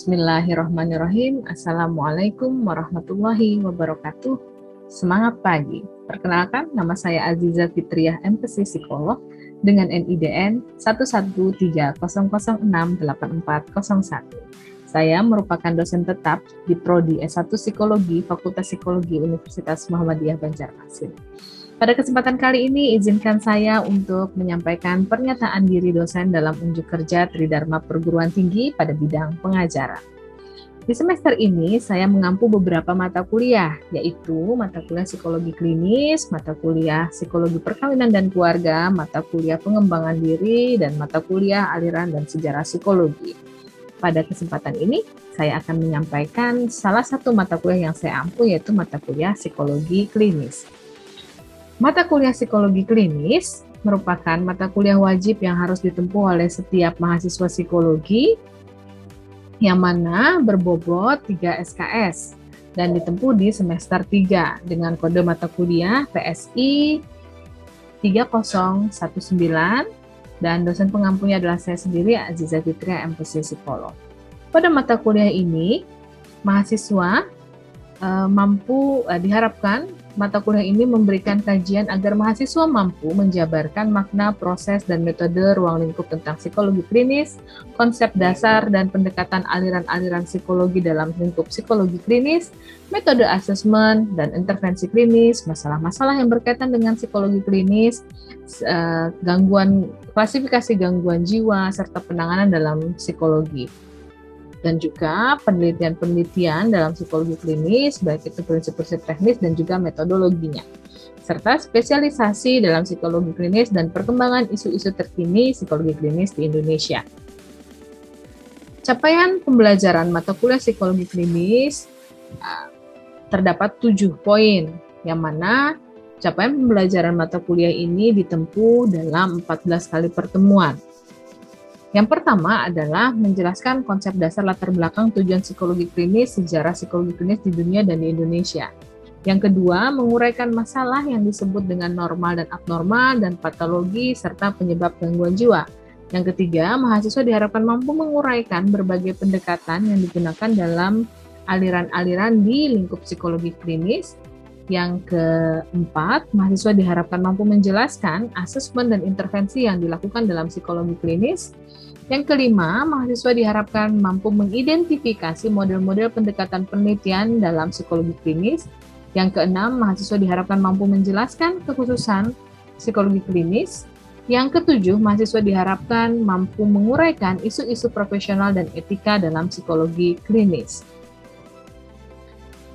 Bismillahirrahmanirrahim. Assalamualaikum warahmatullahi wabarakatuh. Semangat pagi. Perkenalkan, nama saya Aziza Fitriah, MPC Psikolog dengan NIDN 113006841. Saya merupakan dosen tetap di Prodi S1 Psikologi Fakultas Psikologi Universitas Muhammadiyah Banjarmasin. Pada kesempatan kali ini, izinkan saya untuk menyampaikan pernyataan diri dosen dalam unjuk kerja Tridharma Perguruan Tinggi pada bidang pengajaran. Di semester ini, saya mengampu beberapa mata kuliah, yaitu mata kuliah Psikologi Klinis, mata kuliah Psikologi Perkawinan dan Keluarga, mata kuliah Pengembangan Diri, dan mata kuliah Aliran dan Sejarah Psikologi. Pada kesempatan ini, saya akan menyampaikan salah satu mata kuliah yang saya ampu, yaitu mata kuliah Psikologi Klinis. Mata kuliah Psikologi Klinis merupakan mata kuliah wajib yang harus ditempuh oleh setiap mahasiswa psikologi yang mana berbobot 3 SKS dan ditempuh di semester 3 dengan kode mata kuliah PSI 3019 dan dosen pengampunya adalah saya sendiri, Aziza Fitriah, MPC Psikolog. Pada mata kuliah ini, mahasiswa diharapkan mata kuliah ini memberikan kajian agar mahasiswa mampu menjabarkan makna, proses, dan metode ruang lingkup tentang psikologi klinis, konsep dasar dan pendekatan aliran-aliran psikologi dalam lingkup psikologi klinis, metode asesmen dan intervensi klinis, masalah-masalah yang berkaitan dengan psikologi klinis, klasifikasi gangguan jiwa, serta penanganan dalam psikologi. Dan juga penelitian-penelitian dalam psikologi klinis, baik itu prinsip-prinsip teknis dan juga metodologinya, serta spesialisasi dalam psikologi klinis dan perkembangan isu-isu terkini psikologi klinis di Indonesia. Capaian pembelajaran mata kuliah psikologi klinis terdapat 7 poin, yang mana capaian pembelajaran mata kuliah ini ditempuh dalam 14 kali pertemuan. Yang pertama adalah menjelaskan konsep dasar latar belakang tujuan psikologi klinis, sejarah psikologi klinis di dunia dan di Indonesia. Yang kedua, menguraikan masalah yang disebut dengan normal dan abnormal dan patologi serta penyebab gangguan jiwa. Yang ketiga, mahasiswa diharapkan mampu menguraikan berbagai pendekatan yang digunakan dalam aliran-aliran di lingkup psikologi klinis. Yang keempat, mahasiswa diharapkan mampu menjelaskan asesmen dan intervensi yang dilakukan dalam psikologi klinis. Yang kelima, mahasiswa diharapkan mampu mengidentifikasi model-model pendekatan penelitian dalam psikologi klinis. Yang keenam, mahasiswa diharapkan mampu menjelaskan kekhususan psikologi klinis. Yang ketujuh, mahasiswa diharapkan mampu menguraikan isu-isu profesional dan etika dalam psikologi klinis.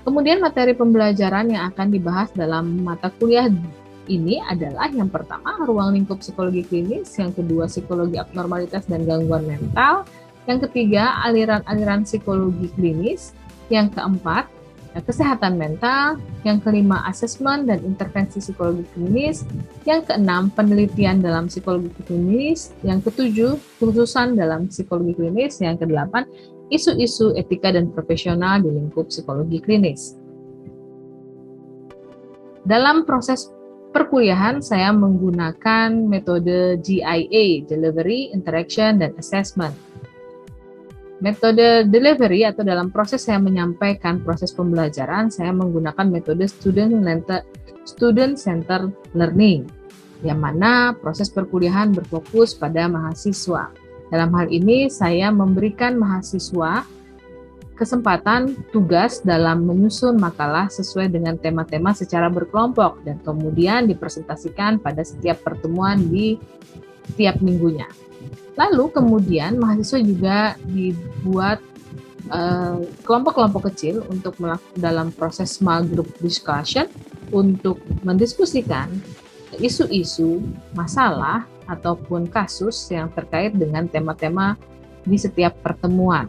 Kemudian materi pembelajaran yang akan dibahas dalam mata kuliah ini adalah yang pertama, ruang lingkup psikologi klinis, yang kedua, psikologi abnormalitas dan gangguan mental, yang ketiga, aliran-aliran psikologi klinis, yang keempat, kesehatan mental, yang kelima, asesmen dan intervensi psikologi klinis, yang keenam, penelitian dalam psikologi klinis, yang ketujuh, kekhususan dalam psikologi klinis, yang kedelapan, isu-isu etika dan profesional di lingkup psikologi klinis. Dalam proses perkuliahan, saya menggunakan metode GIA, Delivery, Interaction, dan Assessment. Metode delivery atau dalam proses saya menyampaikan proses pembelajaran, saya menggunakan metode Student-Centered Learning, yang mana proses perkuliahan berfokus pada mahasiswa. Dalam hal ini, saya memberikan mahasiswa kesempatan tugas dalam menyusun makalah sesuai dengan tema-tema secara berkelompok dan kemudian dipresentasikan pada setiap pertemuan di setiap minggunya. Lalu kemudian mahasiswa juga dibuat kelompok-kelompok kecil untuk dalam proses small group discussion untuk mendiskusikan isu-isu, masalah, ataupun kasus yang terkait dengan tema-tema di setiap pertemuan.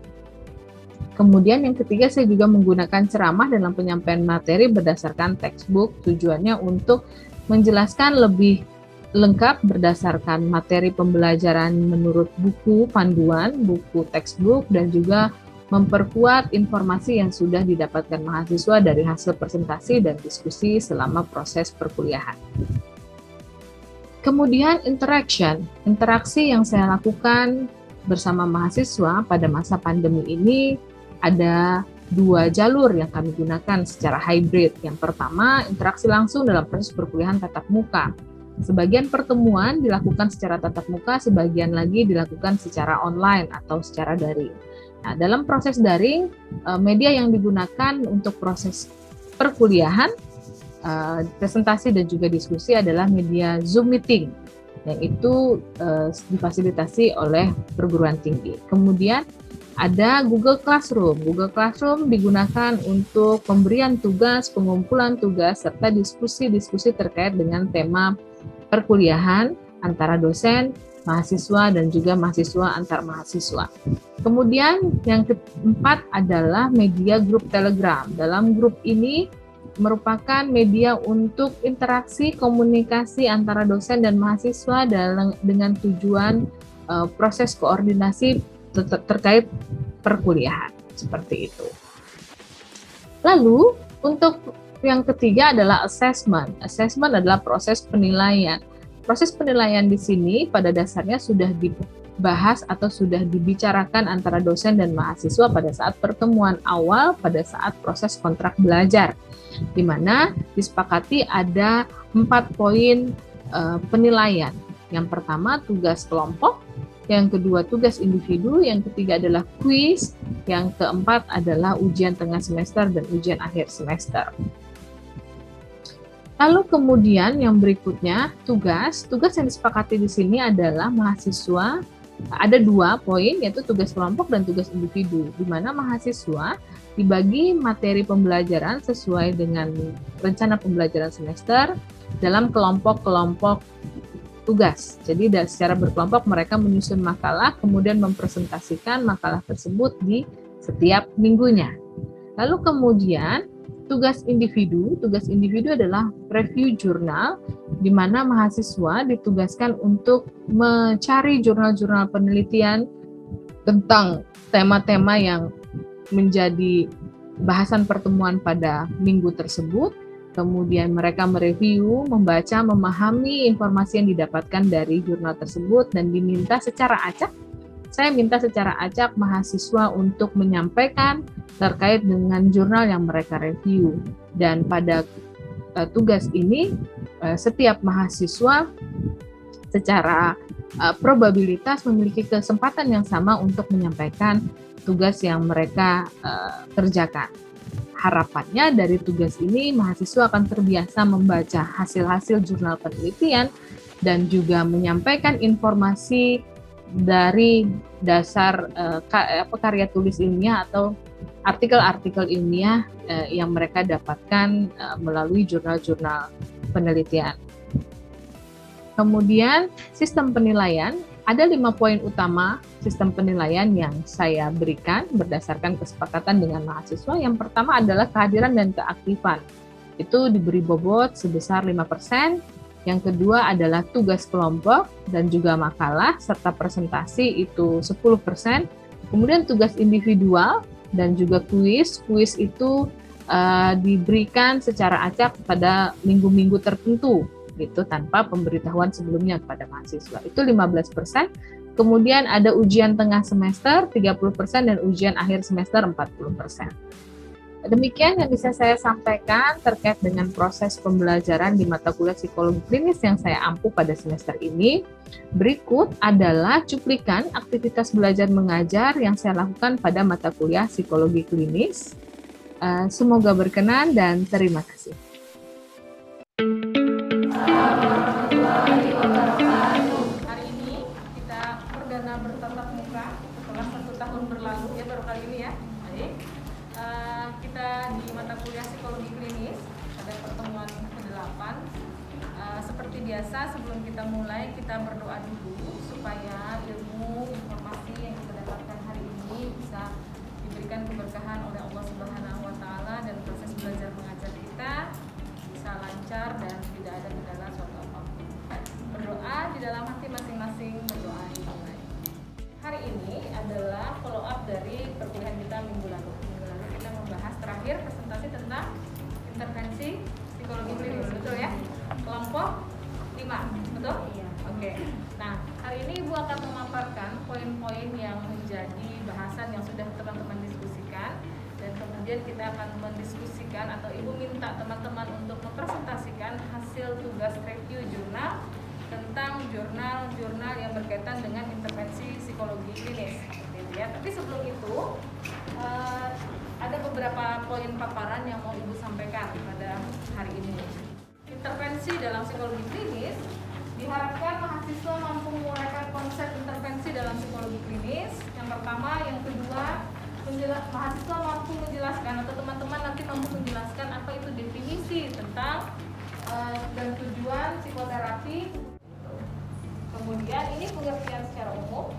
Kemudian yang ketiga, saya juga menggunakan ceramah dalam penyampaian materi berdasarkan textbook, tujuannya untuk menjelaskan lebih lengkap berdasarkan materi pembelajaran menurut buku panduan, buku textbook, dan juga memperkuat informasi yang sudah didapatkan mahasiswa dari hasil presentasi dan diskusi selama proses perkuliahan. Kemudian interaksi yang saya lakukan bersama mahasiswa pada masa pandemi ini ada dua jalur yang kami gunakan secara hybrid. Yang pertama, interaksi langsung dalam proses perkuliahan tatap muka. Sebagian pertemuan dilakukan secara tatap muka, sebagian lagi dilakukan secara online atau secara daring. Nah, dalam proses daring, media yang digunakan untuk proses perkuliahan, presentasi dan juga diskusi adalah media Zoom Meeting, yang itu difasilitasi oleh perguruan tinggi. Kemudian ada Google Classroom. Google Classroom digunakan untuk pemberian tugas, pengumpulan tugas, serta diskusi-diskusi terkait dengan tema perkuliahan antara dosen, mahasiswa, dan juga mahasiswa antar mahasiswa. Kemudian yang keempat adalah media grup Telegram. Dalam grup ini merupakan media untuk interaksi komunikasi antara dosen dan mahasiswa dengan tujuan proses koordinasi terkait perkuliahan, seperti itu. Lalu untuk yang ketiga adalah assessment. Assessment adalah proses penilaian. Proses penilaian di sini pada dasarnya sudah dibahas atau sudah dibicarakan antara dosen dan mahasiswa pada saat pertemuan awal pada saat proses kontrak belajar, di mana disepakati ada 4 poin penilaian. Yang pertama, tugas kelompok. Yang kedua, tugas individu. Yang ketiga adalah kuis. Yang keempat adalah ujian tengah semester dan ujian akhir semester. Lalu kemudian yang berikutnya, tugas. Tugas yang disepakati di sini adalah mahasiswa. Ada 2 poin, yaitu tugas kelompok dan tugas individu, di mana mahasiswa dibagi materi pembelajaran sesuai dengan rencana pembelajaran semester dalam kelompok-kelompok tugas. Jadi secara berkelompok mereka menyusun makalah, kemudian mempresentasikan makalah tersebut di setiap minggunya. Lalu kemudian tugas individu adalah review jurnal, di mana mahasiswa ditugaskan untuk mencari jurnal-jurnal penelitian tentang tema-tema yang menjadi bahasan pertemuan pada minggu tersebut. Kemudian mereka mereview, membaca, memahami informasi yang didapatkan dari jurnal tersebut dan diminta secara acak. Saya minta secara acak mahasiswa untuk menyampaikan terkait dengan jurnal yang mereka review. Dan pada tugas ini, setiap mahasiswa secara probabilitas memiliki kesempatan yang sama untuk menyampaikan tugas yang mereka kerjakan. Harapannya dari tugas ini mahasiswa akan terbiasa membaca hasil-hasil jurnal penelitian dan juga menyampaikan informasi dari dasar karya tulis ilmiah atau artikel-artikel ilmiah yang mereka dapatkan melalui jurnal-jurnal penelitian. Kemudian sistem penilaian, ada 5 poin utama sistem penilaian yang saya berikan berdasarkan kesepakatan dengan mahasiswa. Yang pertama adalah kehadiran dan keaktifan. Itu diberi bobot sebesar 5%. Yang kedua adalah tugas kelompok dan juga makalah serta presentasi itu 10%. Kemudian tugas individual dan juga kuis. Kuis itu diberikan secara acak pada minggu-minggu tertentu, gitu, tanpa pemberitahuan sebelumnya kepada mahasiswa. Itu 15%. Kemudian ada ujian tengah semester 30% dan ujian akhir semester 40%. Demikian yang bisa saya sampaikan terkait dengan proses pembelajaran di mata kuliah psikologi klinis yang saya ampu pada semester ini. Berikut adalah cuplikan aktivitas belajar mengajar yang saya lakukan pada mata kuliah psikologi klinis. Semoga berkenan dan terima kasih. Hari ini kita perdana bertatap muka setelah 1 tahun berlalu, ya, baru kali ini ya. Baik. Kita di mata kuliah psikologi klinis pada pertemuan ke-8. Seperti biasa sebelum kita mulai kita berdoa dulu supaya ilmu informasi yang kita dapatkan hari ini bisa diberikan keberkahan oleh Allah Subhanahu wa taala dan proses belajar mengajar kita bisa lancar dan tidak ada kendala suatu apapun. Berdoa di dalam hati masing-masing, berdoa dimulai. Hari ini adalah follow up dari perkuliahan kita minggu lalu. Minggu lalu kita membahas terakhir presentasi tentang intervensi psikologi klinis, betul ya? Kelompok 5, betul? Iya. Oke. Nah, hari ini Ibu akan memaparkan poin-poin yang menjadi bahasan yang sudah teman-teman diskusikan kemudian kita akan mendiskusikan atau ibu minta teman-teman untuk mempresentasikan hasil tugas review jurnal tentang jurnal-jurnal yang berkaitan dengan intervensi psikologi klinis, gitu ya. Tapi sebelum itu ada beberapa poin paparan yang mau ibu sampaikan pada hari ini. Intervensi dalam psikologi klinis diharapkan mahasiswa mampu menguraikan konsep intervensi dalam psikologi klinis. Yang pertama, yang kedua, mahasiswa mampu menjelaskan atau teman-teman nanti mampu menjelaskan apa itu definisi tentang dan tujuan psikoterapi. Kemudian ini pengertian secara umum,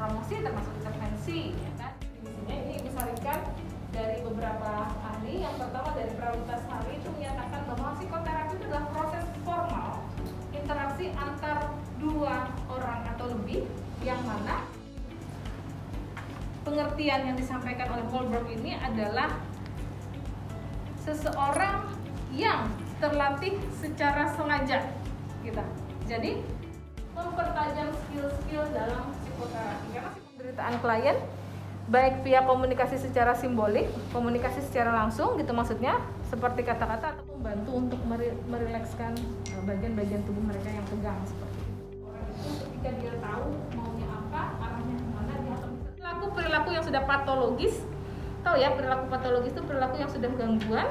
promosi termasuk intervensi, ya kan? Definisinya ini disaringkan dari beberapa ahli. Yang pertama dari Prioritas Hari itu menyatakan bahwa psikoterapi itu adalah proses formal interaksi antar dua orang atau lebih, yang mana pengertian yang disampaikan oleh Holberg ini adalah seseorang yang terlatih secara sengaja, gitu. Jadi mempertajam skill-skill dalam psikoterapi karena penderitaan klien, baik via komunikasi secara simbolik, komunikasi secara langsung, gitu maksudnya, seperti kata-kata, atau membantu untuk merilekskan bagian-bagian tubuh mereka yang tegang seperti itu. Orang itu ketika dia tahu maunya apa, arahnya kemana, dia akan bisa. Perilaku yang sudah patologis, tahu ya, perilaku patologis itu perilaku yang sudah gangguan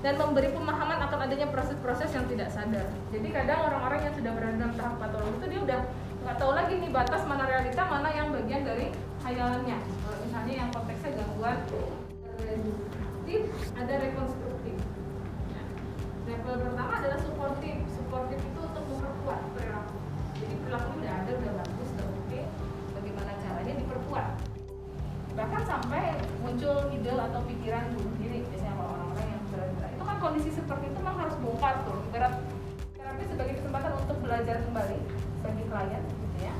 dan memberi pemahaman akan adanya proses-proses yang tidak sadar. Jadi kadang orang-orang yang sudah berada dalam tahap patologis itu dia udah nggak tahu lagi nih batas mana realita, mana yang bagian dari khayalannya. Kalau misalnya yang konteksnya gangguan reduktif, ada rekonstruktif. Nah, level pertama adalah suportif. Suportif itu untuk memperkuat perilaku. Jadi perilaku udah ada, udah bagus, udah oke. Bagaimana caranya diperkuat? Bahkan sampai muncul ide atau pikiran bunuh diri, biasanya kalau orang-orang yang berat-berat. Itu kan kondisi seperti itu memang harus bongkar tuh. Terapi sebagai kesempatan untuk belajar kembali bagi klien, gitu ya.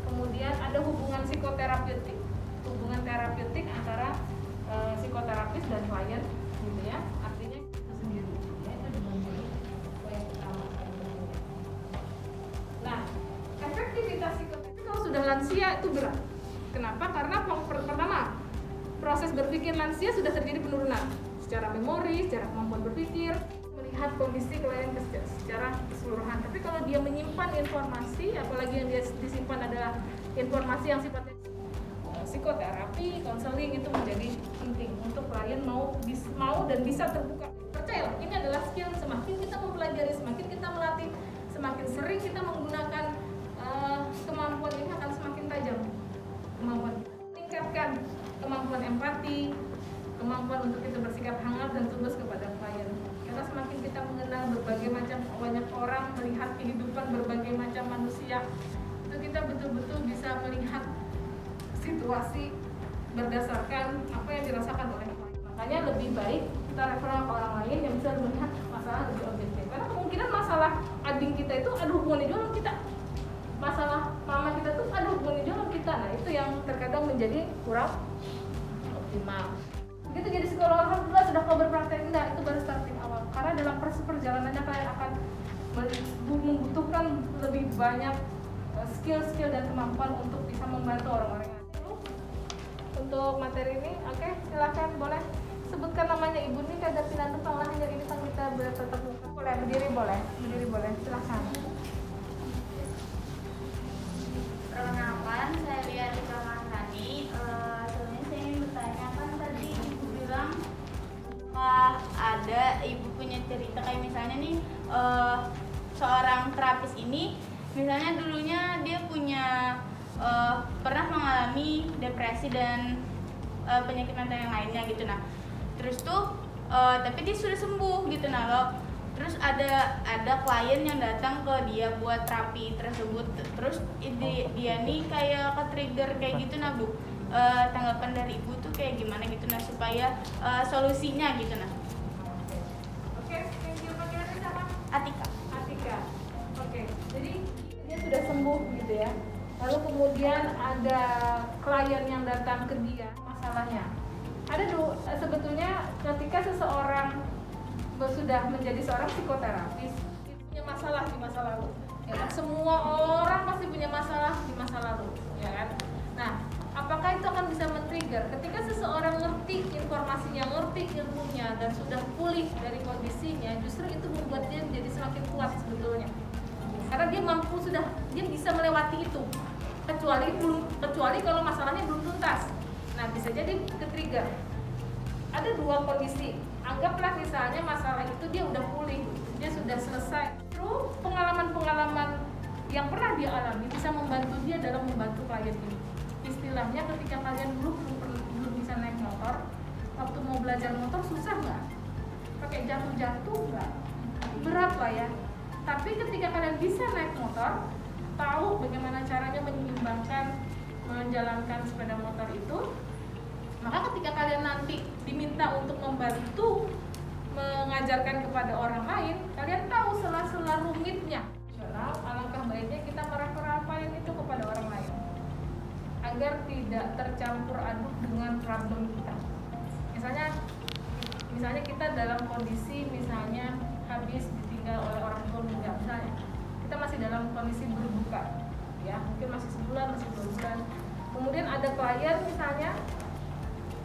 Kemudian ada hubungan psikoterapeutik, hubungan terapeutik antara psikoterapis dan klien, gitu ya. Artinya itu sendiri, ya, itu dibantu poin utama. Nah, efektivitas psikoterapi kalau sudah lansia itu berat. Kenapa? Karena pertama, proses berpikir lansia sudah terjadi penurunan secara memori, secara kemampuan berpikir, melihat kondisi klien secara keseluruhan. Tapi kalau dia menyimpan informasi, apalagi yang dia disimpan adalah informasi yang sifatnya psikoterapi, konseling, itu menjadi penting untuk klien mau dan bisa terbuka. Percayalah, ini adalah skill. Semakin kita mempelajari, semakin kita melatih, semakin sering kita menggunakan kemampuan ini akan semakin tajam. Kemampuan meningkatkan kemampuan empati, kemampuan untuk kita bersikap hangat dan tulus kepada klien. Karena semakin kita mengenal banyak orang, melihat kehidupan berbagai macam manusia, itu kita betul-betul bisa melihat situasi berdasarkan apa yang dirasakan oleh klien. Makanya lebih baik kita refer ke orang lain yang bisa melihat masalah lebih objektif. Karena kemungkinan masalah adik kita itu ada hubungannya juga dengan kita. Masalah mama kita tuh ada hubungannya juga dengan kita. Nah, itu yang terkadang menjadi kurang optimal. Begitu jadi psikolog, alhamdulillah sudah kau berpraktek, enggak, itu baru starting awal. Karena dalam proses perjalanannya kalian akan membutuhkan lebih banyak skill-skill dan kemampuan untuk bisa membantu orang-orang yang ada. Untuk materi ini, oke, silakan boleh sebutkan namanya ibu nih, kada pinantu panglahnya ini kan kita bertatap muka. Boleh berdiri boleh, silakan. Perkenalkan, saya Lia Rika Marsani. Sebelumnya saya ingin bertanya, kan tadi ibu bilang ada ibu punya cerita kayak misalnya nih seorang terapis ini, misalnya dulunya dia punya pernah mengalami depresi dan penyakit mental yang lainnya gitu. Nah, terus tuh tapi dia sudah sembuh gitu. Nah, loh, terus ada klien yang datang ke dia buat terapi tersebut, terus dia nih kayak ke trigger kayak gitu. Nah Bu, tanggapan dari ibu tuh kayak gimana gitu, nah supaya solusinya gitu. Nah, oke, thank you. Panggilannya siapa? Atika. Oke, jadi dia sudah sembuh gitu ya. Lalu kemudian ada klien yang datang ke dia, masalahnya ada sebetulnya ketika seseorang sudah menjadi seorang psikoterapis, punya masalah di masa lalu, ya kan? Semua orang pasti punya masalah di masa lalu, ya kan? Nah, apakah itu akan bisa men-trigger ketika seseorang ngerti informasinya, ngerti ilmunya, dan sudah pulih dari kondisinya, justru itu membuat dia menjadi semakin kuat sebetulnya. Karena dia bisa melewati itu. Kecuali kalau masalahnya belum tuntas. Nah, bisa jadi ke-trigger. Ada dua kondisi. Anggaplah misalnya masalah itu dia udah pulih, dia sudah selesai. Terus pengalaman-pengalaman yang pernah dia alami bisa membantu dia dalam membantu klien ini. Istilahnya ketika kalian belum bisa naik motor, waktu mau belajar motor susah nggak? Pakai jatuh-jatuh nggak? Berat lah ya. Tapi ketika kalian bisa naik motor, tahu bagaimana caranya menyeimbangkan menjalankan sepeda motor itu, maka ketika kalian nanti diminta untuk membantu mengajarkan kepada orang lain, kalian tahu sela-sela rumitnya. Alangkah baiknya kita mereferalkan itu kepada orang lain agar tidak tercampur aduk dengan problem kita. Misalnya kita dalam kondisi misalnya habis ditinggal oleh orang tua meninggal, misalnya kita masih dalam kondisi berbuka, ya mungkin masih sebulan, masih 2 bulan. Kemudian ada klien misalnya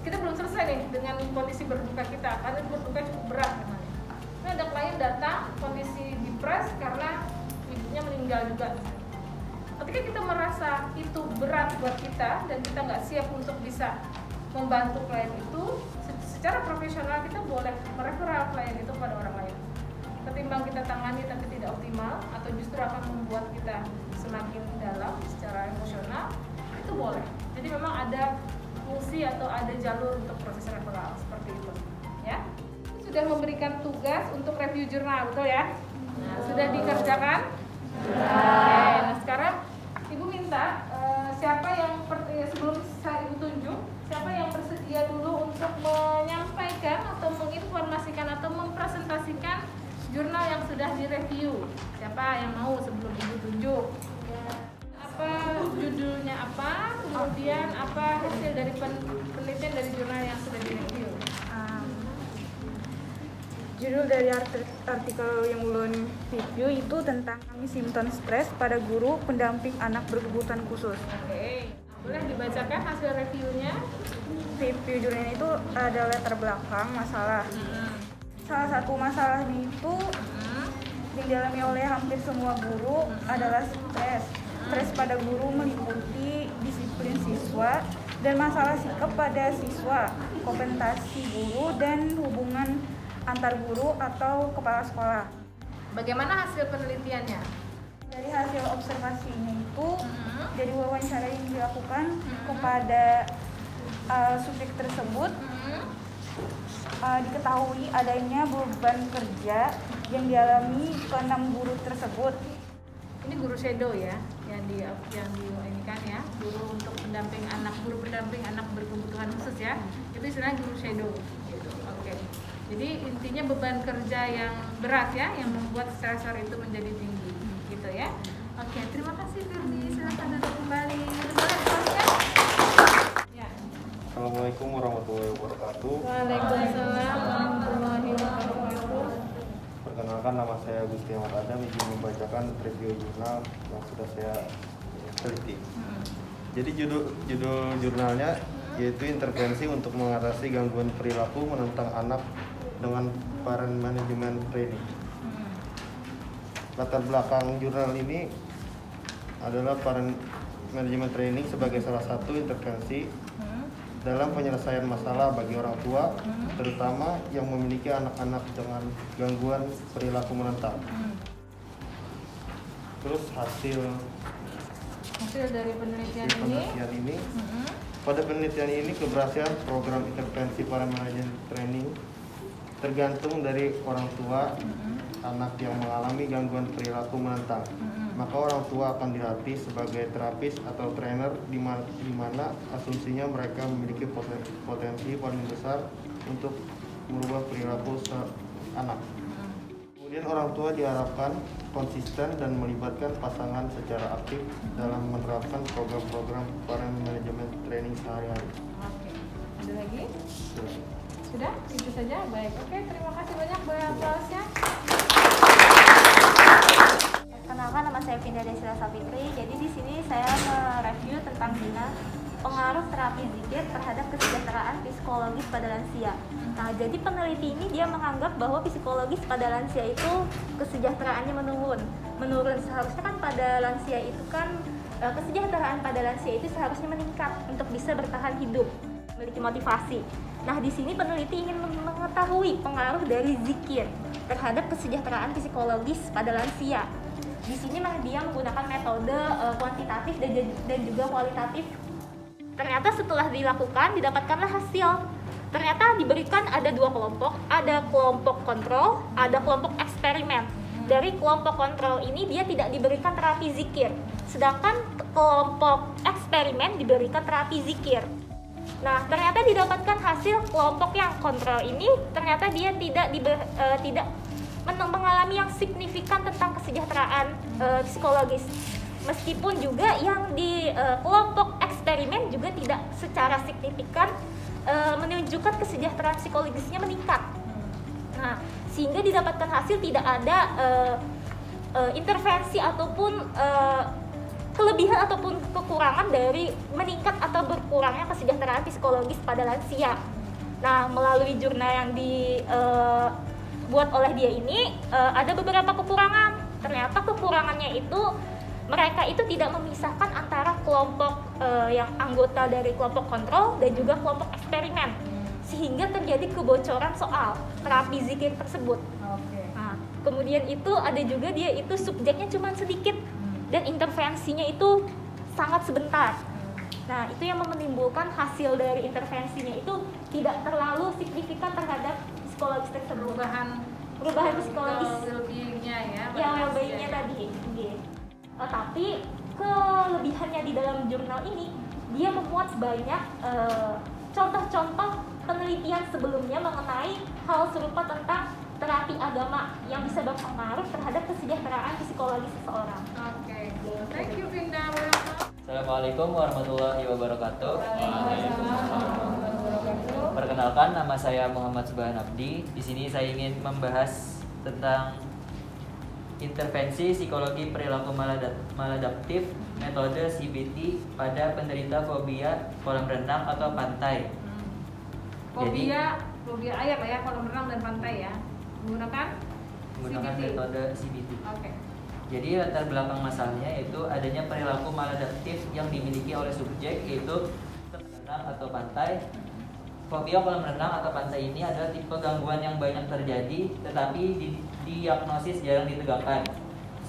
kita belum selesai nih dengan kondisi berbuka kita, karena berbuka cukup berat namanya. Nah, ada klien datang kondisi depres karena ibunya meninggal juga. Ketika kita merasa itu berat buat kita dan kita nggak siap untuk bisa membantu klien itu, secara profesional kita boleh mereferal klien itu pada orang lain. Ketimbang kita tangani tapi tidak optimal atau justru akan membuat kita semakin dalam secara emosional, itu boleh. Jadi memang ada fungsi atau ada jalur untuk proses referral seperti itu, ya. Sudah memberikan tugas untuk review jurnal, betul ya? Nah, sudah dikerjakan? Oke, nah sekarang Ibu minta siapa yang sebelum saya Ibu tunjuk, siapa yang bersedia dulu untuk menyampaikan atau menginformasikan atau mempresentasikan jurnal yang sudah direview. Siapa yang mau sebelum Ibu tunjuk? Apa judulnya apa, kemudian apa hasil dari penelitian dari jurnal yang sudah direview? Judul dari artikel yang ulun review itu tentang simptom stres pada guru pendamping anak berkebutuhan khusus. Oke, boleh dibacakan hasil reviewnya? Review jurnal itu ada latar belakang masalah. Salah satu masalah itu yang dialami oleh hampir semua guru adalah stres. Stres pada guru meliputi disiplin siswa dan masalah sikap pada siswa, kompensasi guru, dan hubungan antar guru atau kepala sekolah. Bagaimana hasil penelitiannya? Dari hasil observasinya itu, dari wawancara yang dilakukan kepada subjek tersebut, diketahui adanya beban kerja yang dialami ke-6 guru tersebut. Ini guru shadow ya, yang di ini kan ya, guru untuk pendamping anak, guru pendamping anak berkebutuhan khusus ya. Itu istilahnya guru shadow gitu. Oke. Jadi intinya beban kerja yang berat ya, yang membuat stresor itu menjadi tinggi gitu ya. Oke, terima kasih Firdi, silakan duduk kembali. Ya. Assalamualaikum warahmatullahi wabarakatuh. Waalaikumsalam warahmatullahi wabarakatuh. Perkenalkan, nama saya Gusti Ahmad Adam, izin membacakan review jurnal yang sudah saya teliti. Jadi judul jurnalnya yaitu intervensi untuk mengatasi gangguan perilaku menentang anak dengan parent management training. Latar belakang jurnal ini adalah parent management training sebagai salah satu intervensi dalam penyelesaian masalah bagi orang tua, terutama yang memiliki anak-anak dengan gangguan perilaku menentang. Terus hasil dari penelitian ini, pada penelitian ini keberhasilan program intervensi parent management training tergantung dari orang tua anak yang mengalami gangguan perilaku menentang. Maka orang tua akan dilatih sebagai terapis atau trainer di mana asumsinya mereka memiliki potensi paling besar untuk merubah perilaku anak. Kemudian orang tua diharapkan konsisten dan melibatkan pasangan secara aktif dalam menerapkan program-program parent management training sehari-hari. Oke, ada lagi? Sudah? Itu saja? Baik, oke, terima kasih banyak buat aplausnya. Kenalkan, nama saya Vinda Desila Sapitri. Jadi di sini saya mereview tentang Dina. pengaruh terapi zikir terhadap kesejahteraan psikologis pada lansia. Nah, jadi peneliti ini dia menganggap bahwa psikologis pada lansia itu kesejahteraannya menurun. Seharusnya kan pada lansia itu kan kesejahteraan pada lansia itu seharusnya meningkat untuk bisa bertahan hidup, memiliki motivasi. Nah, di sini peneliti ingin mengetahui pengaruh dari zikir terhadap kesejahteraan psikologis pada lansia. Di sini dia menggunakan metode kuantitatif dan juga kualitatif. Ternyata setelah dilakukan didapatkanlah hasil. Ternyata diberikan ada 2 kelompok, ada kelompok kontrol, ada kelompok eksperimen. Dari kelompok kontrol ini dia tidak diberikan terapi zikir, sedangkan kelompok eksperimen diberikan terapi zikir. Nah, ternyata didapatkan hasil kelompok yang kontrol ini ternyata dia tidak mengalami yang signifikan tentang kesejahteraan psikologis. Meskipun juga yang di kelompok eksperimen juga tidak secara signifikan menunjukkan kesejahteraan psikologisnya meningkat. Nah, sehingga didapatkan hasil tidak ada intervensi ataupun kelebihan ataupun kekurangan dari meningkat atau berkurangnya kesejahteraan psikologis pada lansia. Nah, melalui jurnal yang dibuat oleh dia ini ada beberapa kekurangan. Ternyata kekurangannya itu mereka itu tidak memisahkan antara kelompok yang anggota dari kelompok kontrol dan juga kelompok eksperimen, sehingga terjadi kebocoran soal terapi zikir tersebut. Nah, kemudian itu ada juga dia itu subjeknya cuma sedikit dan intervensinya itu sangat sebentar. Nah, itu yang menimbulkan hasil dari intervensinya itu tidak terlalu signifikan terhadap psikologis tersebut. Perubahan psikologis well-being-nya ya. yang well-being-nya tadi. Tapi kelebihannya di dalam jurnal ini dia memuat banyak contoh-contoh penelitian sebelumnya mengenai hal serupa tentang terapi agama yang bisa berpengaruh terhadap kesejahteraan psikologis seseorang. Oke. Thank you Vinda. Assalamualaikum warahmatullahi wabarakatuh. Perkenalkan, nama saya Muhammad Subhan Abdi. Di sini saya ingin membahas tentang intervensi psikologi perilaku maladaptif metode CBT pada penderita fobia kolam renang atau pantai. Fobia air lah ya, kolam renang dan pantai ya. Menggunakan CBT. Metode CBT. Oke. Jadi latar belakang masalahnya yaitu adanya perilaku maladaptif yang dimiliki oleh subjek, yaitu renang atau pantai. Fobia kolam renang atau pantai ini adalah tipe gangguan yang banyak terjadi, tetapi diagnosis jarang ditegakkan,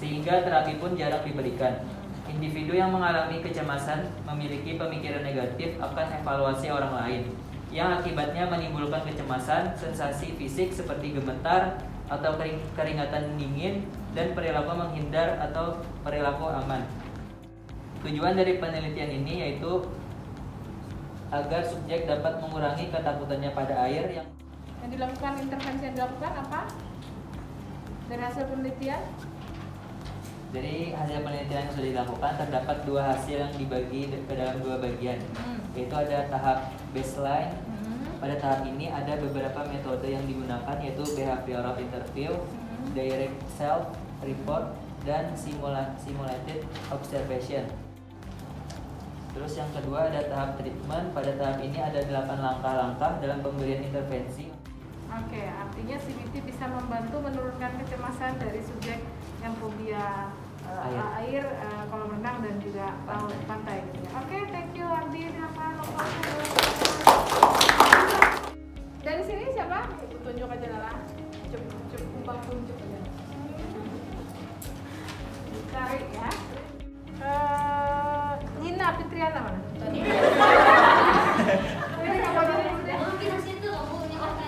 sehingga terapi pun jarang diberikan. Individu yang mengalami kecemasan memiliki pemikiran negatif akan evaluasi orang lain, yang akibatnya menimbulkan kecemasan, sensasi fisik seperti gemetar atau keringatan dingin, dan perilaku menghindar atau perilaku aman. Tujuan dari penelitian ini yaitu agar subjek dapat mengurangi ketakutannya pada air. Yang dilakukan intervensi yang dilakukan apa? Dari hasil penelitian? Dari hasil penelitian yang sudah dilakukan terdapat 2 hasil yang dibagi ke dalam 2 bagian, yaitu ada tahap baseline. Pada tahap ini ada beberapa metode yang digunakan, yaitu behavioral interview, direct self report, dan simulated observation. Terus yang kedua ada tahap treatment. Pada tahap ini ada 8 langkah-langkah dalam pemberian intervensi. Oke, artinya CBT bisa membantu menurunkan kecemasan dari subjek yang fobia air, kolam renang dan juga pantai gitu ya. Oke, thank you Ardi. Dari sini siapa? Tunjuk aja Lala. Cukup kumpang tunjuk aja. Cari ya. Nina Fitriana mana?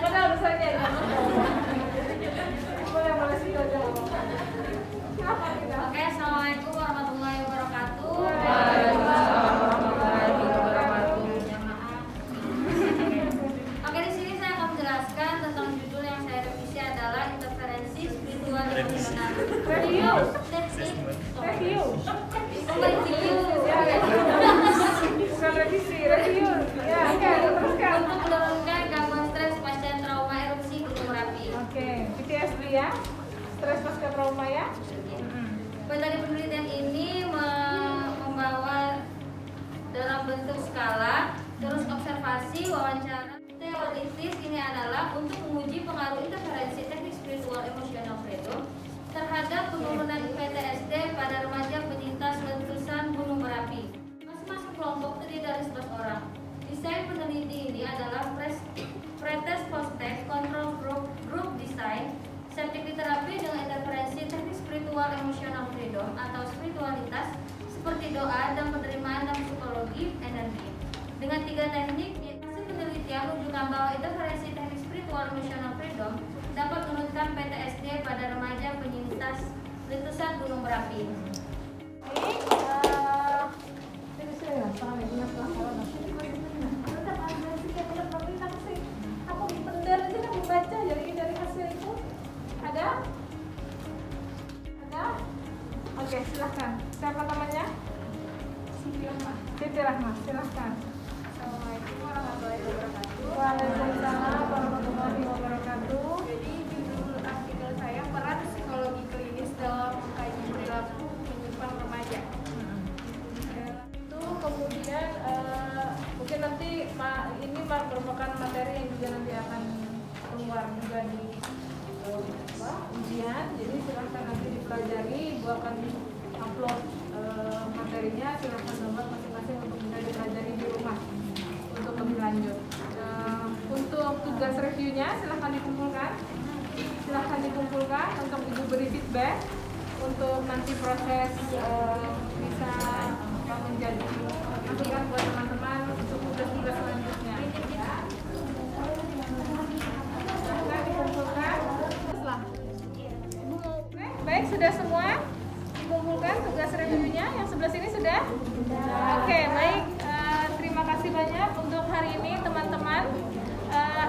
Padahal misalnya ya. Boleh sih aja. Oke, assalamualaikum warahmatullahi wabarakatuh. Waalaikumsalam warahmatullahi wabarakatuh. Oke, di sini saya akan menjelaskan tentang judul yang saya revisi adalah interferensi spiritual di penggunaan. Review. Review. Bukan revisi, review. Ya, oke, teruskan. Untuk menurunkan gangguan stres pasca trauma erupsi Gunung Merapi. Oke, PTSD ya. Stres pasca trauma ya. dalam bentuk skala, terus observasi, wawancara. Teoritis ini adalah untuk menguji pengaruh interferensi teknik spiritual emotional freedom terhadap penurunan PTSD pada remaja penyintas letusan gunung berapi. Masing-masing kelompok terdiri dari 11 orang. Desain peneliti ini adalah pretest post-test control group design septic terapi dengan interferensi teknik spiritual emotional freedom atau spiritualitas seperti doa dan penerimaan dan psikologi energi. Dengan 3 teknik, hasil penelitian menunjukkan bahwa interferensi teknik spiritual emotional freedom dapat menurunkan PTSD pada remaja penyintas letusan gunung berapi. Aku bener aja kan membaca dari hasil itu. Ada? Oke, silahkan. Siapa namanya? Siti Rahma, silahkan. Assalamualaikum warahmatullahi wabarakatuh. Waalaikumsalam warahmatullahi wabarakatuh. Jadi judul artikel saya peran psikologi klinis dalam mengkaji perilaku penyimpan remaja. Itu kemudian mungkin nanti ini merupakan materi yang juga nanti akan keluar juga di ujian. Jadi silahkan nanti dipelajari. Ibu akan upload materinya. Silahkan download masing-masing untuk bisa dipelajari di rumah untuk lebih lanjut. Untuk tugas reviewnya silahkan dikumpulkan. Untuk ibu beri feedback untuk nanti proses bisa menjadi masukan buat teman-teman untuk tugas-tugas selanjutnya. Ya. Silahkan dikumpulkan. Baik, sudah semua dikumpulkan tugas reviewnya. Yang sebelah sini sudah? Oke, baik. Terima kasih banyak untuk hari ini teman-teman.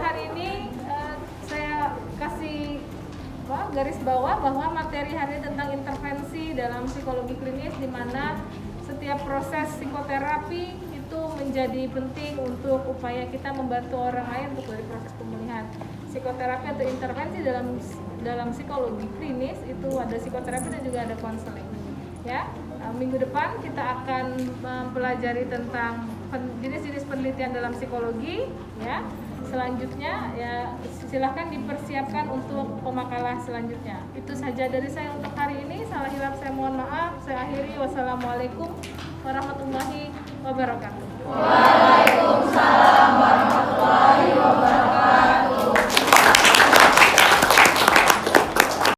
Hari ini saya kasih garis bawah bahwa materi hari ini tentang intervensi dalam psikologi klinis, di mana setiap proses psikoterapi itu menjadi penting untuk upaya kita membantu orang lain untuk dari proses pemulihan. Psikoterapi atau intervensi dalam psikologi klinis itu ada psikoterapi dan juga ada konseling. Ya, minggu depan kita akan mempelajari tentang jenis-jenis penelitian dalam psikologi. Ya, selanjutnya ya silahkan dipersiapkan untuk pemakalah selanjutnya. Itu saja dari saya untuk hari ini. Salah hilaf saya mohon maaf. Saya akhiri. Wassalamualaikum warahmatullahi wabarakatuh. Waalaikumsalam warahmatullahi wabarakatuh.